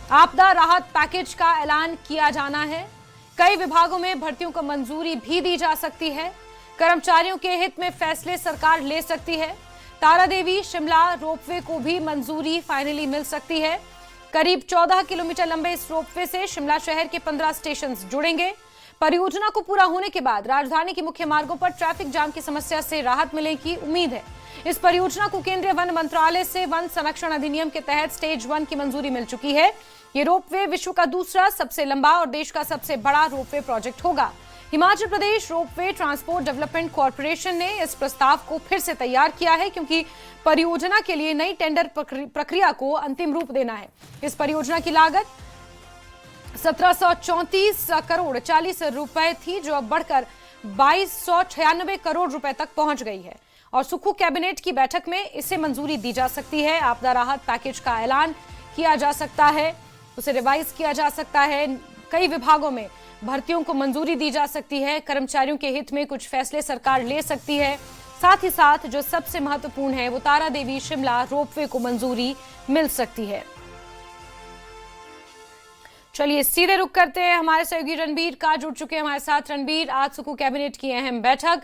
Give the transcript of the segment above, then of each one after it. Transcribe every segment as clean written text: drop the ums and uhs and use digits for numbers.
आपदा राहत पैकेज का ऐलान किया जाना है। कई विभागों में भर्तियों को मंजूरी भी दी जा सकती है। कर्मचारियों के हित में फैसले सरकार ले सकती है। तारादेवी शिमला रोपवे को भी मंजूरी फाइनली मिल सकती है। करीब 14 किलोमीटर लंबे इस रोपवे से शिमला शहर के 15 स्टेशन जुड़ेंगे। परियोजना को पूरा होने के बाद राजधानी के मुख्य मार्गों पर ट्रैफिक जाम की समस्या से राहत मिलने की उम्मीद है। इस परियोजना को केंद्रीय वन मंत्रालय से वन संरक्षण अधिनियम के तहत स्टेज 1 की मंजूरी मिल चुकी है। ये रोपवे विश्व का दूसरा सबसे लंबा और देश का सबसे बड़ा रोपवे प्रोजेक्ट होगा। Himachal Pradesh ropeway transport development corporation ने इस प्रस्ताव को फिर से तैयार किया है, क्योंकि परियोजना के लिए नई टेंडर प्रक्रिया को अंतिम रूप देना है। इस परियोजना की लागत 1734 करोड़ 40 रुपए थी, जो अब बढ़कर 2296 करोड़ रुपए तक पहुंच गई है और सुक्खू कैबिनेट की बैठक में इसे मंजूरी दी जा सकती है। आपदा राहत पैकेज का ऐलान किया जा सकता है, उसे रिवाइज किया जा सकता है। कई विभागों में भर्तियों को मंजूरी दी जा सकती है। कर्मचारियों के हित में कुछ फैसले सरकार ले सकती है। साथ ही साथ जो सबसे महत्वपूर्ण है वो तारादेवी शिमला रोपवे को मंजूरी मिल सकती है। चलिए सीधे रुक करते हैं, हमारे सहयोगी रणबीर का जुड़ चुके हैं हमारे साथ। रणबीर, आज सुक्खू कैबिनेट की अहम बैठक,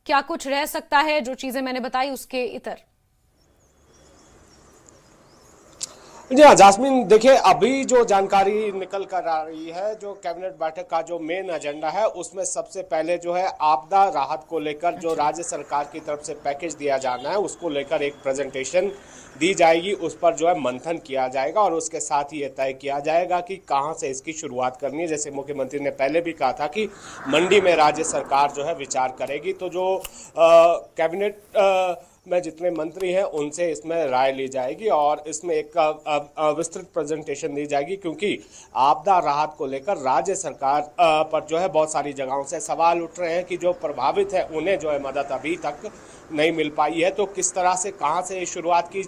क्या कुछ रह सकता है जो चीजें मैंने बताई उसके इतर? जी हाँ जास्मीन, देखिए अभी जो जानकारी निकल कर आ रही है, जो कैबिनेट बैठक का जो मेन एजेंडा है उसमें सबसे पहले जो है आपदा राहत को लेकर जो राज्य सरकार की तरफ से पैकेज दिया जाना है उसको लेकर एक प्रेजेंटेशन दी जाएगी। उस पर जो है मंथन किया जाएगा और उसके साथ ही ये तय किया जाएगा कि कहाँ से इसकी शुरुआत करनी है। जैसे मुख्यमंत्री ने पहले भी कहा था कि मंडी में राज्य सरकार जो है विचार करेगी, तो जो कैबिनेट में जितने मंत्री हैं उनसे इसमें राय ली जाएगी और इसमें एक विस्तृत प्रेजेंटेशन दी जाएगी, क्योंकि आपदा राहत को लेकर राज्य सरकार पर जो है बहुत सारी जगहों से सवाल उठ रहे हैं कि जो प्रभावित है उन्हें जो है मदद अभी तक नहीं मिल पाई है। तो किस तरह से कहां से शुरुआत की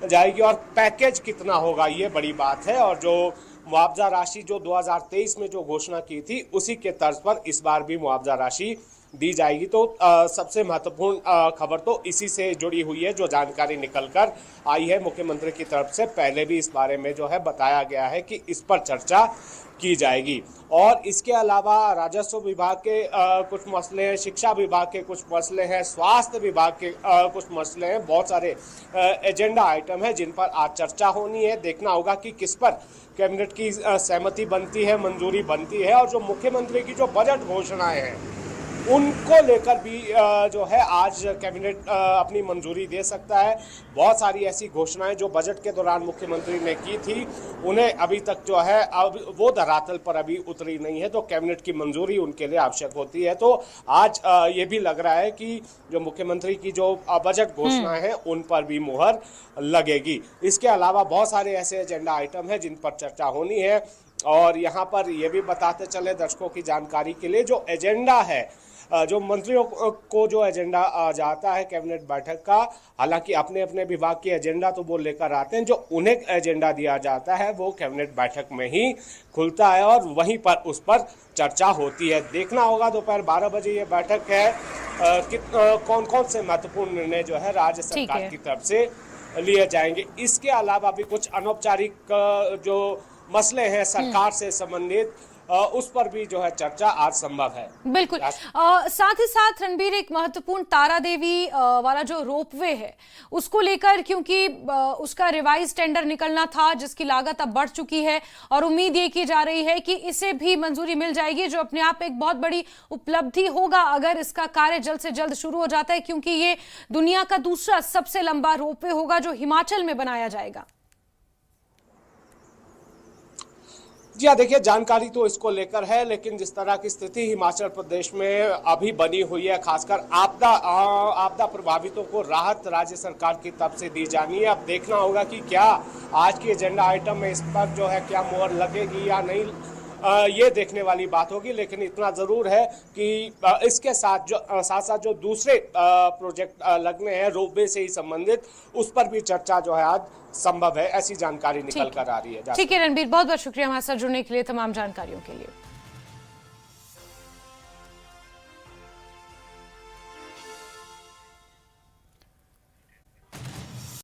जाएगी और पैकेज कितना होगा, ये बड़ी बात है। और जो मुआवजा राशि जो 2023 में जो घोषणा की थी उसी के तर्ज पर इस बार भी मुआवजा राशि दी जाएगी। तो सबसे महत्वपूर्ण खबर तो इसी से जुड़ी हुई है, जो जानकारी निकल कर आई है मुख्यमंत्री की तरफ से। पहले भी इस बारे में जो है बताया गया है कि इस पर चर्चा की जाएगी। और इसके अलावा राजस्व विभाग के कुछ मसले हैं, शिक्षा विभाग के कुछ मसले हैं, स्वास्थ्य विभाग के कुछ मसले हैं। बहुत सारे एजेंडा आइटम है जिन पर आज चर्चा होनी है। देखना होगा कि किस पर कैबिनेट की सहमति बनती है, मंजूरी बनती है। और जो मुख्यमंत्री की जो बजट घोषणाएं हैं उनको लेकर भी जो है आज कैबिनेट अपनी मंजूरी दे सकता है। बहुत सारी ऐसी घोषणाएं जो बजट के दौरान मुख्यमंत्री ने की थी उन्हें अभी तक जो है अब वो धरातल पर अभी उतरी नहीं है, तो कैबिनेट की मंजूरी उनके लिए आवश्यक होती है। तो आज ये भी लग रहा है कि जो मुख्यमंत्री की जो बजट घोषणाएं हैं उन पर भी मुहर लगेगी। इसके अलावा बहुत सारे ऐसे एजेंडा आइटम हैं जिन पर चर्चा होनी है। और यहाँ पर यह भी बताते चले दर्शकों की जानकारी के लिए, जो एजेंडा है, जो मंत्रियों को जो एजेंडा जाता है कैबिनेट बैठक का, हालांकि अपने अपने विभाग की एजेंडा तो वो लेकर आते हैं, जो उन्हें एजेंडा दिया जाता है वो कैबिनेट बैठक में ही खुलता है और वहीं पर उस पर चर्चा होती है। देखना होगा दोपहर 12 बजे ये बैठक है कि कौन कौन से महत्वपूर्ण निर्णय जो है राज्य सरकार की तरफ से लिए जाएंगे। इसके अलावा भी कुछ अनौपचारिक जो मसले हैं सरकार से संबंधित, उस पर भी जो है चर्चा आज संभव है। बिल्कुल। साथ ही साथ रणबीर, एक महत्वपूर्ण तारादेवी वाला जो रोपवे है उसको लेकर, क्योंकि उसका रिवाइज टेंडर निकलना था जिसकी लागत अब बढ़ चुकी है और उम्मीद ये की जा रही है कि इसे भी मंजूरी मिल जाएगी, जो अपने आप एक बहुत बड़ी उपलब्धि होगा अगर इसका कार्य जल्द से जल्द शुरू हो जाता है, क्योंकि ये दुनिया का दूसरा सबसे लंबा रोपवे होगा जो हिमाचल में बनाया जाएगा। जी हाँ, देखिए जानकारी तो इसको लेकर है, लेकिन जिस तरह की स्थिति हिमाचल प्रदेश में अभी बनी हुई है, खासकर आपदा प्रभावितों को राहत राज्य सरकार की तरफ से दी जानी है। अब देखना होगा कि क्या आज की एजेंडा आइटम में इस पर जो है क्या मोहर लगेगी या नहीं, ये देखने वाली बात होगी। लेकिन इतना जरूर है कि इसके साथ साथ जो दूसरे प्रोजेक्ट लगने हैं रोपवे से ही संबंधित, उस पर भी चर्चा जो है आज संभव है, ऐसी जानकारी निकल कर आ रही है। ठीक है रणबीर, बहुत बहुत शुक्रिया हमारे साथ जुड़ने के लिए, तमाम जानकारियों के लिए।